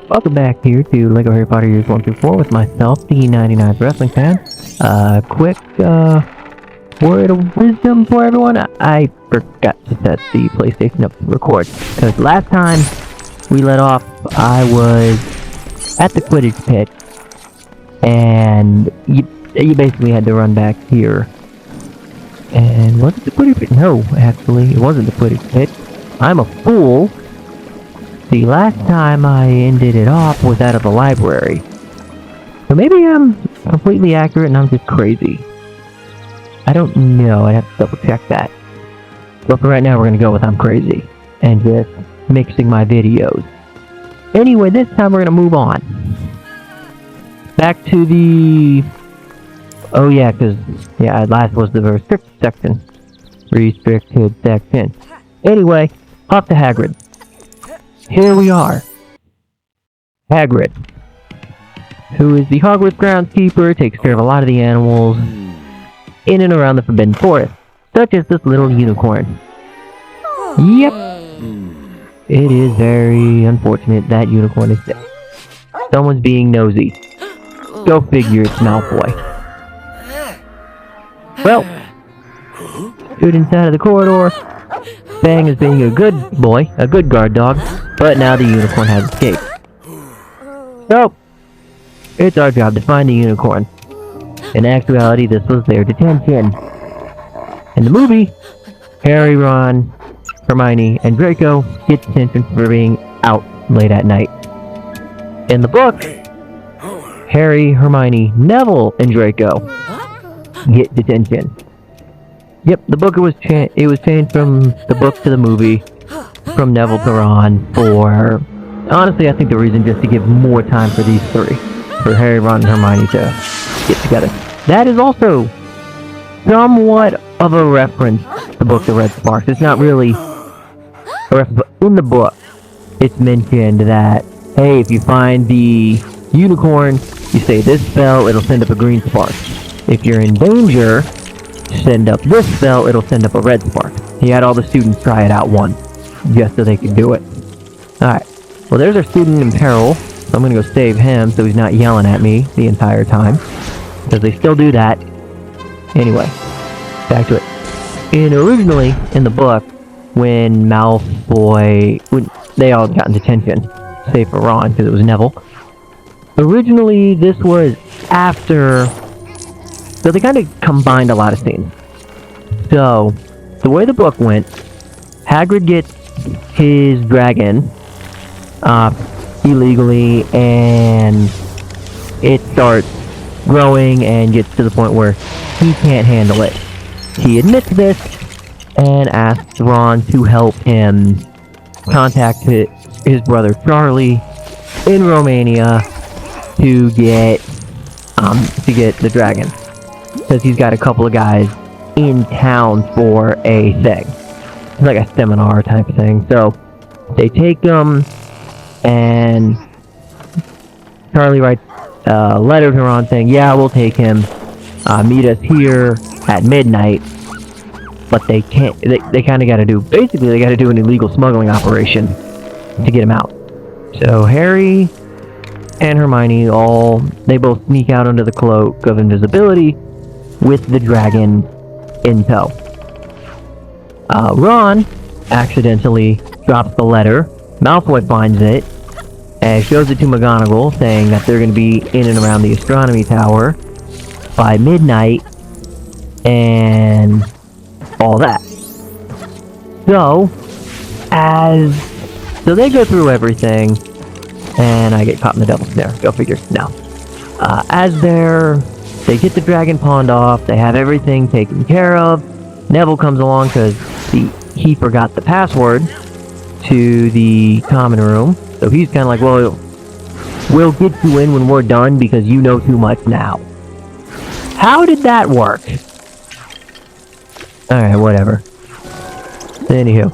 Welcome back here to LEGO Harry Potter Years 1 through 4 with myself, the 99th Wrestling Fan. Quick, word of wisdom for everyone. I forgot to set the PlayStation up to record. Because last time we let off, I was at the Quidditch pit. And you basically had to run back here. And was it the Quidditch pit? No, actually, it wasn't the Quidditch pit. I'm a fool. The last time I ended it off was out of the library. So maybe I'm completely accurate and I'm just crazy. I don't know, I'd have to double check that. But for right now we're gonna go with I'm crazy. And just mixing my videos. Anyway, this time we're gonna move on. Back to the... Oh yeah, because last was the restricted section. Restricted section. Anyway, off to Hagrid. Here we are. Hagrid, who is the Hogwarts groundskeeper, takes care of a lot of the animals in and around the Forbidden Forest, such as this little unicorn. Yep. It is very unfortunate that unicorn is dead. Someone's being nosy. Go figure, it's Malfoy. Well, stood inside of the corridor. Fang is being a good boy, a good guard dog, but now the unicorn has escaped. So, it's our job to find the unicorn. In actuality, this was their detention. In the movie, Harry, Ron, Hermione, and Draco get detention for being out late at night. In the book, Harry, Hermione, Neville, and Draco get detention. Yep, the book was changed from the book to the movie, from Neville to Ron, for... Honestly, I think the reason just to give more time for these three. For Harry, Ron, and Hermione to get together. That is also somewhat of a reference to the book The Red Sparks. It's not really a reference, but in the book, it's mentioned that, hey, if you find the unicorn, you say this spell, it'll send up a green spark. If you're in danger... send up this spell, it'll send up a red spark. He had all the students try it out once, just so they could do it. Alright, well there's our student in peril, so I'm gonna go save him so he's not yelling at me the entire time. Because they still do that. Anyway, back to it. Originally, in the book, when Malfoy... they all got in detention, save for Ron, because it was Neville. Originally, this was after... So they kind of combined a lot of scenes. So, the way the book went, Hagrid gets his dragon illegally, and it starts growing and gets to the point where he can't handle it. He admits this and asks Ron to help him contact his brother Charlie in Romania to get the dragon. Because he's got a couple of guys in town for a thing. It's like a seminar type of thing. So, they take him, and Charlie writes a letter to Ron saying, yeah, we'll take him. Meet us here at midnight. But they can't, they kind of got to do, basically they got to do an illegal smuggling operation to get him out. So, Harry and Hermione they both sneak out under the cloak of invisibility with the dragon in tow. Ron accidentally drops the letter. Malfoy finds it and shows it to McGonagall, saying that they're going to be in and around the astronomy tower by midnight and all that. So they go through everything, and I get caught in the devil's snare. Go figure. No. They get the dragon pawned off, they have everything taken care of. Neville comes along because he forgot the password to the common room. So he's kind of like, well, we'll get you in when we're done because you know too much now. How did that work? Alright, whatever. Anywho.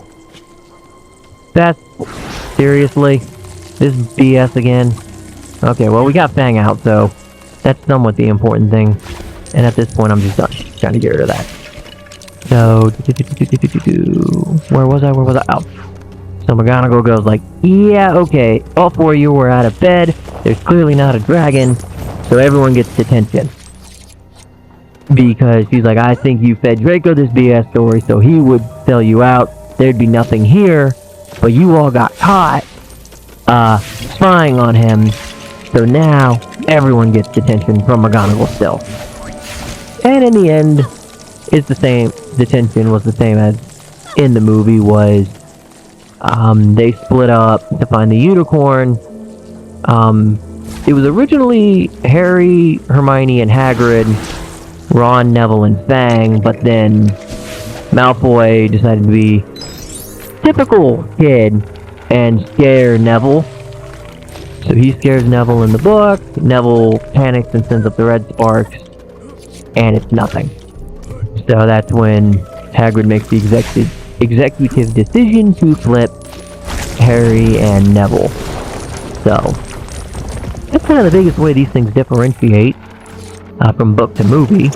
Seriously? This is BS again? Okay, well we got Fang out, so... that's somewhat the important thing. And at this point, I'm just done trying to get rid of that. So, where was I? Oh. So McGonagall goes like, yeah, okay, all 4 of you were out of bed, there's clearly not a dragon, so everyone gets detention. Because she's like, I think you fed Draco this BS story, so he would sell you out, there'd be nothing here, but you all got caught, spying on him, so now everyone gets detention from McGonagall still. And in the end, it's the same, detention was the same as in the movie, was they split up to find the unicorn. It was originally Harry, Hermione, and Hagrid, Ron, Neville, and Fang, but then Malfoy decided to be typical kid and scare Neville. So he scares Neville in the book, Neville panics and sends up the red sparks, and it's nothing. So that's when Hagrid makes the executive decision to flip Harry and Neville. So that's kind of the biggest way these things differentiate from book to movie.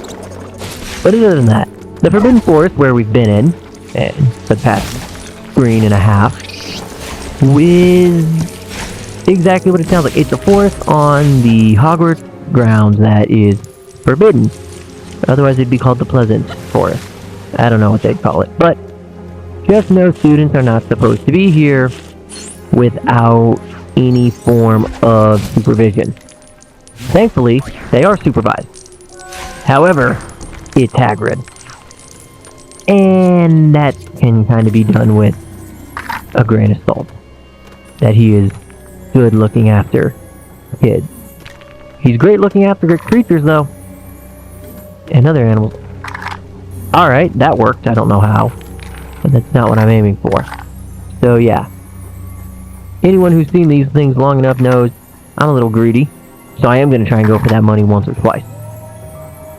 But other than that, the Forbidden Forest, where we've been in the past screen and a half, with exactly what it sounds like. It's a forest on the Hogwarts grounds that is forbidden. Otherwise it'd be called the Pleasant Forest. I don't know what they'd call it, but just know students are not supposed to be here without any form of supervision. Thankfully, they are supervised. However, it's Hagrid. And that can kind of be done with a grain of salt. That he is good looking after kids. He's great looking after creatures, though. And other animals. Alright, that worked. I don't know how. But that's not what I'm aiming for. So, yeah. Anyone who's seen these things long enough knows I'm a little greedy. So I am going to try and go for that money once or twice.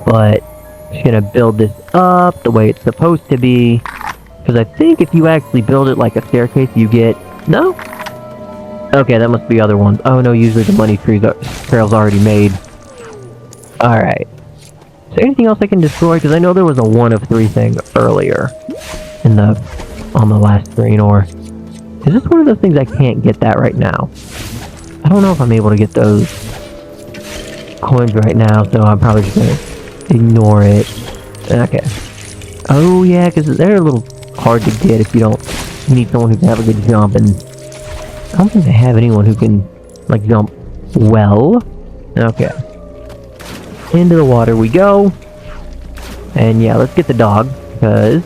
But I'm just going to build this up the way it's supposed to be. Because I think if you actually build it like a staircase, you get... No? Okay, that must be other ones. Oh no, usually the money trail's already made. Alright. Is there anything else I can destroy? Because I know there was a 1 of 3 thing earlier on the last screen, or is this one of those things I can't get that right now? I don't know if I'm able to get those coins right now, so I'm probably just gonna ignore it. Okay. Oh yeah, because they're a little hard to get if you need someone who can have a good jump, and I don't think they have anyone who can, like, jump well. Okay. Into the water we go. And yeah, let's get the dog, because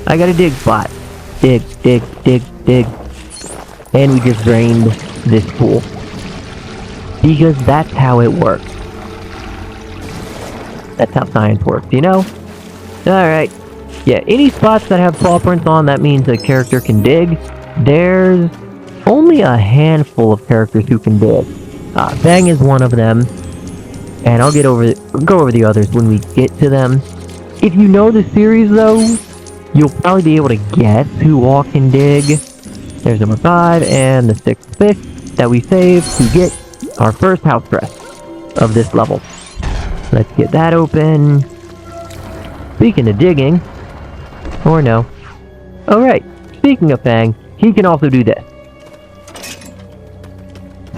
I got a dig spot. Dig, dig, dig, dig. And we just drained this pool. Because that's how it works. That's how science works, you know? Alright. Yeah, any spots that have paw prints on, that means a character can dig. There's only a handful of characters who can dig. Fang is one of them. And I'll go over the others when we get to them. If you know the series, though, you'll probably be able to guess who all can dig. There's number 5 and the 6th fish that we saved to get our first house dress of this level. Let's get that open. Speaking of digging, or no. Alright, speaking of Fang, he can also do this.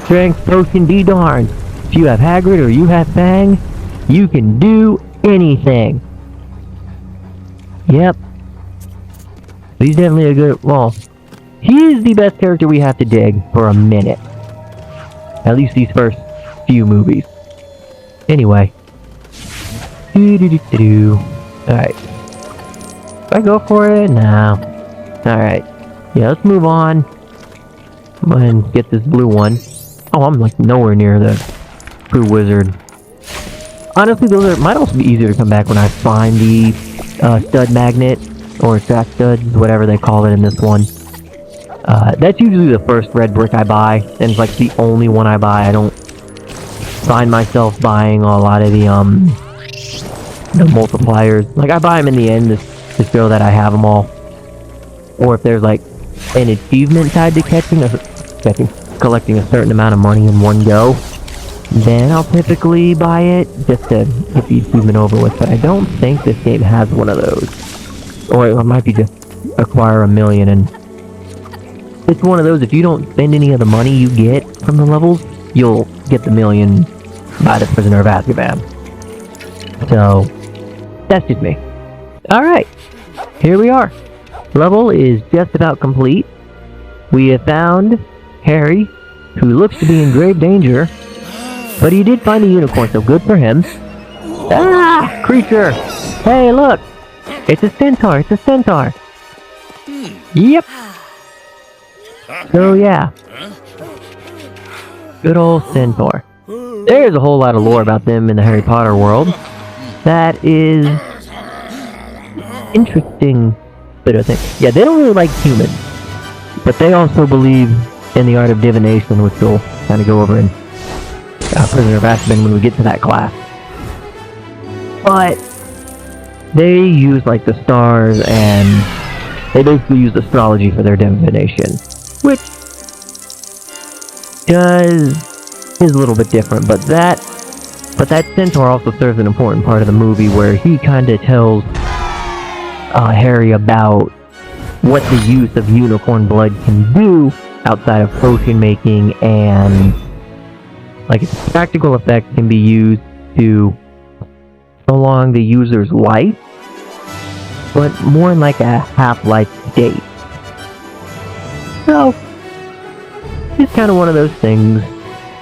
Strength potion be darned. If you have Hagrid or you have Fang, you can do anything. Yep. He's definitely a good... Well, he is the best character we have to dig for a minute. At least these first few movies. Anyway. Alright. Do I go for it? No. Alright. Yeah, let's move on. Come on and get this blue one. Oh, I'm like nowhere near the true wizard. Honestly, those might also be easier to come back when I find the stud magnet, or track studs, whatever they call it in this one. That's usually the first red brick I buy, and it's like the only one I buy. I don't find myself buying a lot of the multipliers. Like, I buy them in the end to show that I have them all. Or if there's like an achievement tied to collecting a certain amount of money in one go, then I'll typically buy it just to get the achievement over with. But I don't think this game has one of those. Or it might be just acquire 1 million and It's one of those, if you don't spend any of the money you get from the levels, you'll get the million by the Prisoner of Azkaban. So, that's just me. Alright, here we are. Level is just about complete. We have found Harry, who looks to be in grave danger, but he did find a unicorn, so good for him. Ah! Creature! Hey, look! It's a centaur, it's a centaur! Yep! So yeah. Good old centaur. There's a whole lot of lore about them in the Harry Potter world. That is interesting bit of thing. Yeah, they don't really like humans. But they also believe in the art of divination, which we'll kind of go over in Prisoner of Azkaban when we get to that class. But they use like the stars, and they basically use astrology for their divination, which is a little bit different. But that centaur also serves an important part of the movie, where he kind of tells Harry about what the use of unicorn blood can do outside of potion making, and like its practical effect can be used to prolong the user's life, but more in like a half-life state. So it's kind of one of those things,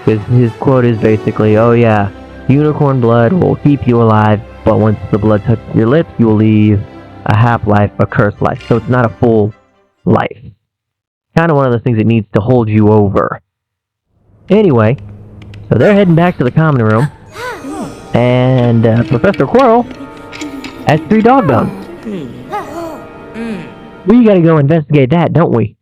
because his quote is basically, oh yeah, unicorn blood will keep you alive, but once the blood touches your lips, you will leave a half-life, a cursed life. So it's not a full life. Kind of one of those things that needs to hold you over. Anyway, so they're heading back to the common room, and Professor Quirrell has 3 dog bones. We gotta go investigate that, don't we?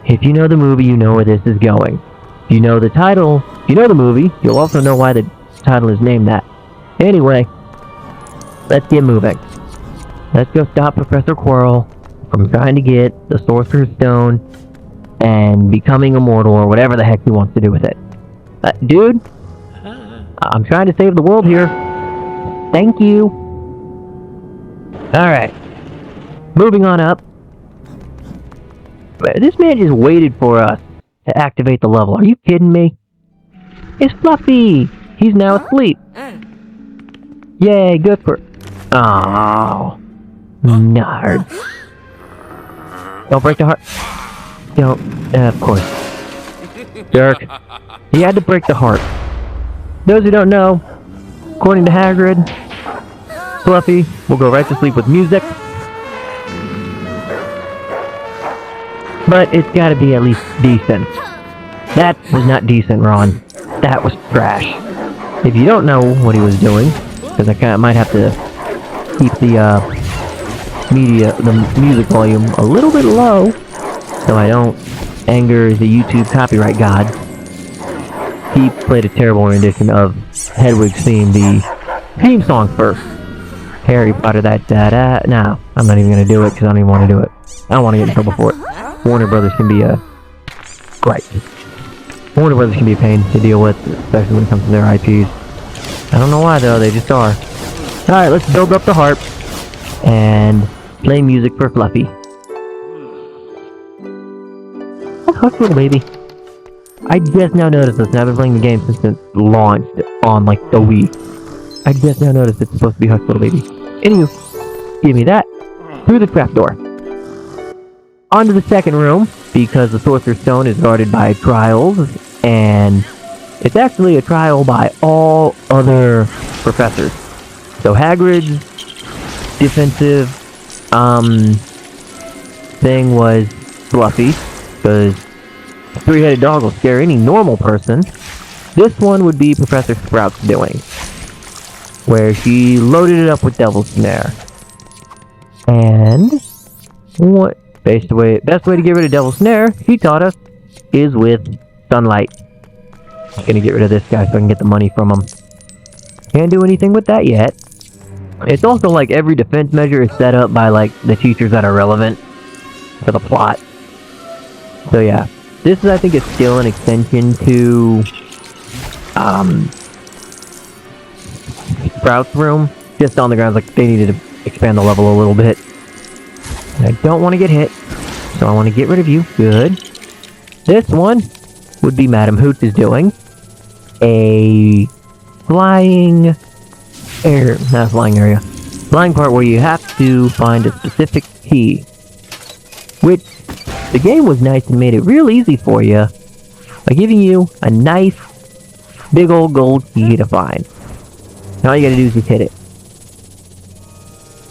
If you know the movie, you know where this is going. If you know the title, if you know the movie, you'll also know why the title is named that. Anyway, let's get moving. Let's go stop Professor Quirrell from trying to get the Sorcerer's Stone and becoming immortal, or whatever the heck he wants to do with it. Dude, I'm trying to save the world here. Thank you. Alright. Moving on up. This man just waited for us to activate the level. Are you kidding me? It's Fluffy! He's now asleep. Yay, good for... Oh, nerd. Don't break the heart. Don't. Of course. Jerk. He had to break the heart. Those who don't know, according to Hagrid, Fluffy will go right to sleep with music. But it's gotta be at least decent. That was not decent, Ron. That was trash. If you don't know what he was doing, because I might have to keep the music volume a little bit low, so I don't anger the YouTube copyright god. He played a terrible rendition of Hedwig's theme, the theme song for Harry Potter. That da-da. No, I'm not even gonna do it because I don't even want to do it. I don't want to get in trouble for it. Warner Brothers can be a... Right. Warner Brothers can be a pain to deal with, especially when it comes to their IPs. I don't know why though, they just are. Alright, let's build up the harp and play music for Fluffy. Hush, little baby. I just now noticed this, and I've been playing the game since it launched on like the Wii. I just now noticed it's supposed to be Hush, little baby. Anywho, give me that. Through the trapdoor. Onto the second room, because the Sorcerer's Stone is guarded by trials, and it's actually a trial by all other professors. So Hagrid's defensive thing was Fluffy, because a 3-headed dog will scare any normal person. This one would be Professor Sprout's doing, where she loaded it up with Devil's Snare. And what best way to get rid of Devil's Snare, he taught us, is with sunlight. I'm gonna get rid of this guy so I can get the money from him. Can't do anything with that yet. It's also like every defense measure is set up by like the teachers that are relevant to the plot. So yeah, this is I think a still an extension to Sprout's room, just on the grounds like they needed to expand the level a little bit. And I don't want to get hit. So I want to get rid of you. Good. This one would be Madam Hoots is doing. A flying air, not a flying area. Flying part where you have to find a specific key. Which, the game was nice and made it real easy for you by giving you a nice, big old gold key to find. Now all you gotta do is just hit it.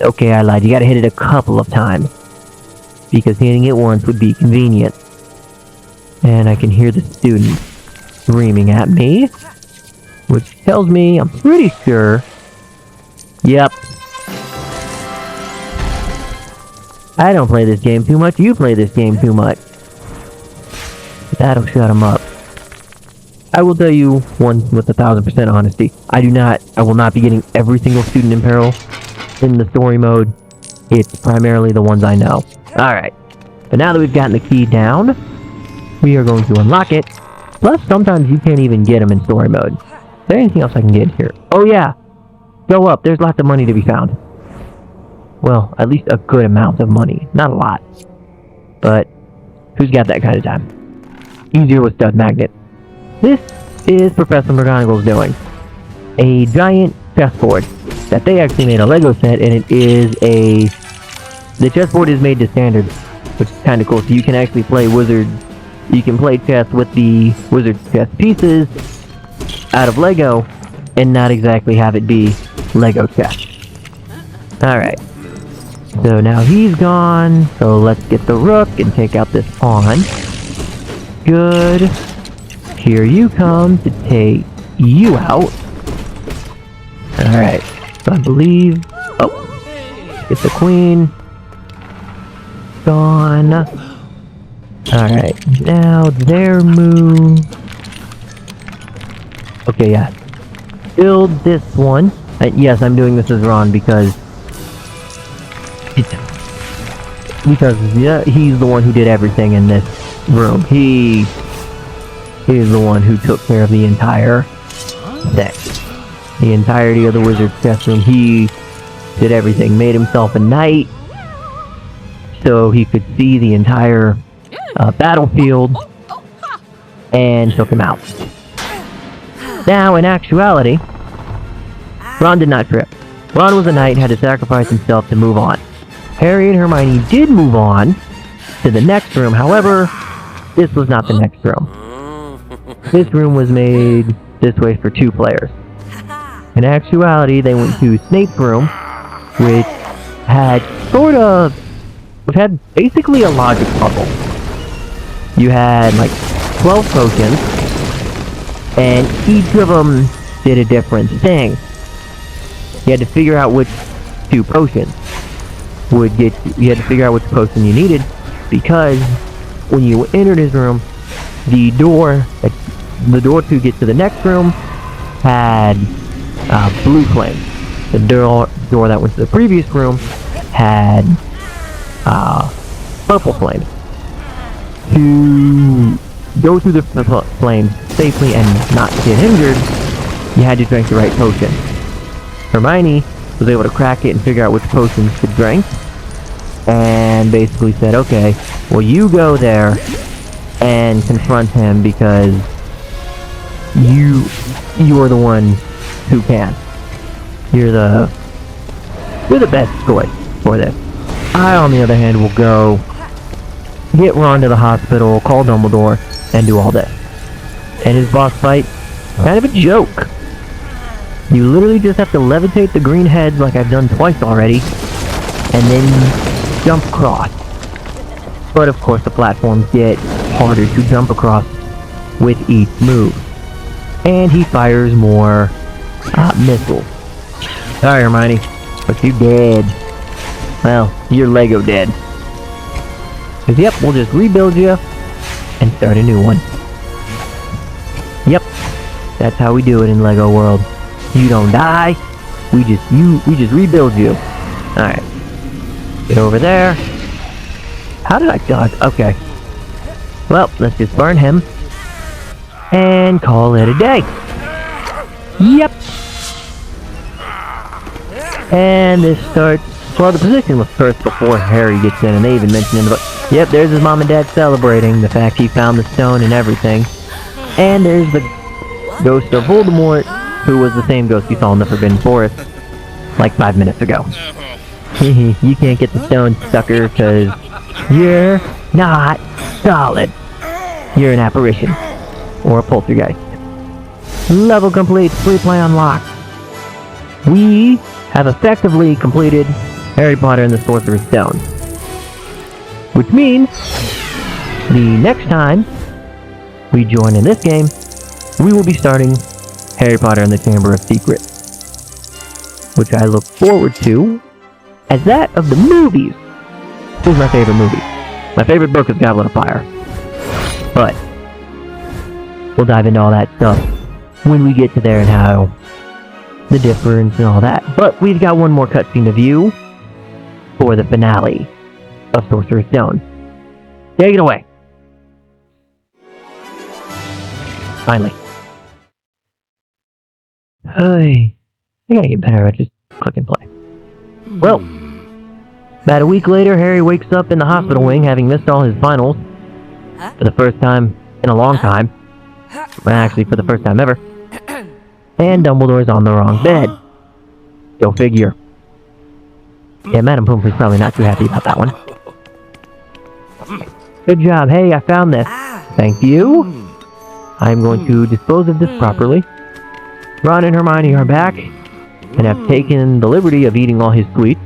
Okay, I lied. You gotta hit it a couple of times. Because hitting it once would be convenient. And I can hear the student screaming at me. Which tells me I'm pretty sure... Yep. I don't play this game too much. You play this game too much. That'll shut him up. I will tell you one with 1,000% honesty. I will not be getting every single student in peril in the story mode. It's primarily the ones I know. Alright. But now that we've gotten the key down, we are going to unlock it. Plus, sometimes you can't even get them in story mode. Is there anything else I can get here? Oh yeah! Go up, there's lots of money to be found. Well, at least a good amount of money. Not a lot. But, who's got that kind of time? Easier with stud magnet. This is Professor McGonagall's doing. A giant chessboard that they actually made a Lego set, and it is a... The chessboard is made to standard, which is kind of cool. So you can actually play wizard... You can play chess with the wizard chess pieces out of Lego, and not exactly have it be Lego chess. Alright. So now he's gone, so let's get the rook and take out this pawn. Good. Here you come to take you out. Alright. So I believe... Oh. Get the queen. Gone. Alright. Now their move... Okay, yeah. Build this one. Yes, I'm doing this as Ron because... yeah, he's the one who did everything in this room. He is the one who took care of the entire deck. The entirety of the wizard's chess room. He did everything. Made himself a knight so he could see the entire battlefield and took him out. Now, in actuality, Ron did not trip. Ron was a knight and had to sacrifice himself to move on. Harry and Hermione did move on to the next room. However, this was not the next room. This room was made this way for 2 players. In actuality, they went to Snape's room, which had basically a logic puzzle. You had like 12 potions, and each of them did a different thing. You had to figure out which 2 potions would get you. Had to figure out which potion you needed, because when you entered his room, the door to get to the next room had blue flame. The door that went to the previous room had purple flame. To go through the flames safely and not get injured, you had to drink the right potion. Hermione was able to crack it and figure out which potions to drink, and basically said, okay, well, you go there and confront him because you are the one who can. You're the best choice for this. I, on the other hand, will go get Ron to the hospital, call Dumbledore, and do all this. And his boss fight, kind of a joke. You literally just have to levitate the green heads like I've done twice already, and then jump across. But of course the platforms get harder to jump across with each move. And he fires more missiles. Sorry, Hermione, but you dead. Well, you're Lego dead. Cause yep, we'll just rebuild you and start a new one. Yep, that's how we do it in Lego World. You don't die, we just rebuild you. Alright. Get over there. How did I dodge? Okay. Well, let's just burn him. And call it a day. Yep. And this starts... Well, the position was first before Harry gets in, and they even mentioned in the book. Yep, there's his mom and dad celebrating the fact he found the stone and everything. And there's the ghost of Voldemort, who was the same ghost you saw in the Forbidden Forest like 5 minutes ago. You can't get the stone, sucker, because you're not solid. You're an apparition. Or a poltergeist. Level complete, free play unlocked. We have effectively completed Harry Potter and the Sorcerer's Stone. Which means, the next time we join in this game, we will be starting Harry Potter and the Chamber of Secrets. Which I look forward to as that of the movies. This is my favorite movie. My favorite book is Goblet of Fire. But we'll dive into all that stuff when we get to there and how the difference and all that. But we've got one more cutscene to view for the finale of Sorcerer's Stone. Take it away. Finally. Hey, I gotta get better at just click and play. Well, about a week later, Harry wakes up in the hospital wing having missed all his finals for the first time in a long time. Well, actually, for the first time ever. And Dumbledore's on the wrong bed. Go figure. Yeah, Madame Pomfrey's probably not too happy about that one. Good job. Hey, I found this. Thank you. I'm going to dispose of this properly. Ron and Hermione are back and have taken the liberty of eating all his sweets.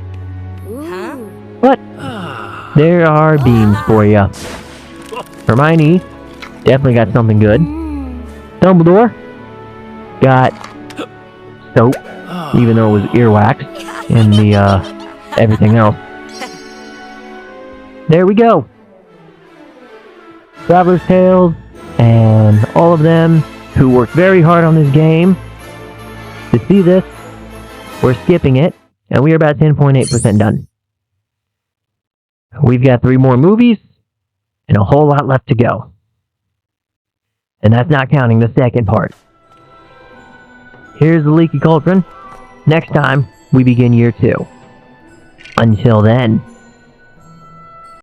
But there are beans for you. Hermione definitely got something good. Dumbledore got soap, even though it was earwax, and the everything else. There we go. Traveler's Tales and all of them who worked very hard on this game. To see this, we're skipping it, and we are about 10.8% done. We've got 3 more movies and a whole lot left to go. And that's not counting the second part. Here's the Leaky Cauldron. Next time, we begin year 2. Until then...